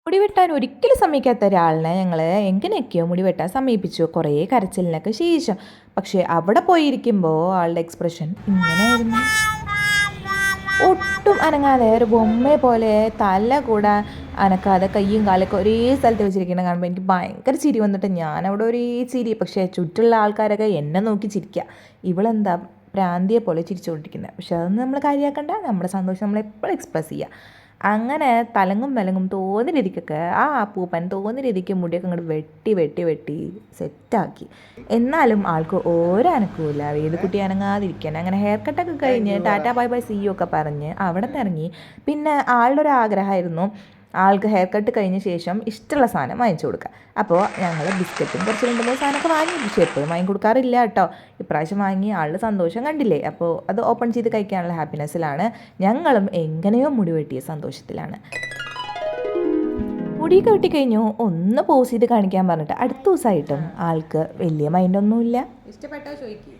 മുടി വെട്ടാൻ ഒരിക്കലും സമ്മതിക്കാത്ത ഒരാളിനെ ഞങ്ങൾ എങ്ങനെയൊക്കെയോ മുടി വെട്ടാൻ സമീപിച്ചു, കുറേ കരച്ചിലിനൊക്കെ ശേഷം. പക്ഷേ അവിടെ പോയിരിക്കുമ്പോൾ ആളുടെ എക്സ്പ്രഷൻ ഇങ്ങനെയായിരുന്നു. ഒട്ടും അനങ്ങാതെ ഒരു ബൊമ്മയെ പോലെ തല കൂടെ അനക്കാതെ കയ്യും കാലൊക്കെ ഒരേ സ്ഥലത്ത് വെച്ചിരിക്കുന്നത് കാണുമ്പോൾ എനിക്ക് ഭയങ്കര ചിരി വന്നിട്ട് ഞാനവിടെ ഒരേ ചിരി. പക്ഷേ ചുറ്റുള്ള ആൾക്കാരൊക്കെ എന്നെ നോക്കി ചിരിക്കുക. ഇവളെന്താ പ്രാന്തിയെ പോലെ ചിരിച്ചുകൊണ്ടിരിക്കുന്നത്. പക്ഷെ അതൊന്നും നമ്മൾ കാര്യമാക്കണ്ട, നമ്മുടെ സന്തോഷം നമ്മളെപ്പോഴും എക്സ്പ്രസ് ചെയ്യുക. അങ്ങനെ തലങ്ങും വിലങ്ങും തോന്നിയ രീതിക്കൊക്കെ ആ അപ്പൂപ്പൻ തോന്നിയ രീതിക്ക് മുടിയൊക്കെ അങ്ങോട്ട് വെട്ടി വെട്ടി വെട്ടി സെറ്റാക്കി. എന്നാലും ആൾക്ക് ഓരോ അനക്കമില്ല, വേദക്കുട്ടി അനങ്ങാതിരിക്കാൻ. അങ്ങനെ ഹെയർ കട്ടൊക്കെ കഴിഞ്ഞ് ടാറ്റാ ബൈ ബൈ സി യു ഒക്കെ പറഞ്ഞ് അവിടെ നിന്ന് ഇറങ്ങി. പിന്നെ ആളുടെ ഒരു ആഗ്രഹമായിരുന്നു ആൾക്ക് ഹെയർ കട്ട് കഴിഞ്ഞ ശേഷം ഇഷ്ടമുള്ള സാധനം വാങ്ങിച്ചു കൊടുക്കുക. അപ്പോൾ ഞങ്ങൾ ബിസ്ക്കറ്റും കുറച്ച് 2-3 സാധനമൊക്കെ വാങ്ങി. പക്ഷേ എപ്പോഴും വാങ്ങി കൊടുക്കാറില്ല കേട്ടോ. ഇപ്രാവശ്യം വാങ്ങി ആളുടെ സന്തോഷം കണ്ടില്ലേ. അപ്പോൾ അത് ഓപ്പൺ ചെയ്ത് കഴിക്കാനുള്ള ഹാപ്പിനെസ്സിലാണ്. ഞങ്ങളും എങ്ങനെയോ മുടി വെട്ടിയ സന്തോഷത്തിലാണ്. മുടിയൊക്കെ വെട്ടിക്കഴിഞ്ഞു, ഒന്ന് പോസ് ചെയ്ത് കാണിക്കാൻ പറഞ്ഞിട്ട് അടുത്ത ദിവസമായിട്ടും ആൾക്ക് വലിയ മൈൻഡൊന്നുമില്ല. ഇഷ്ടപ്പെട്ടോ ചോദിക്കും.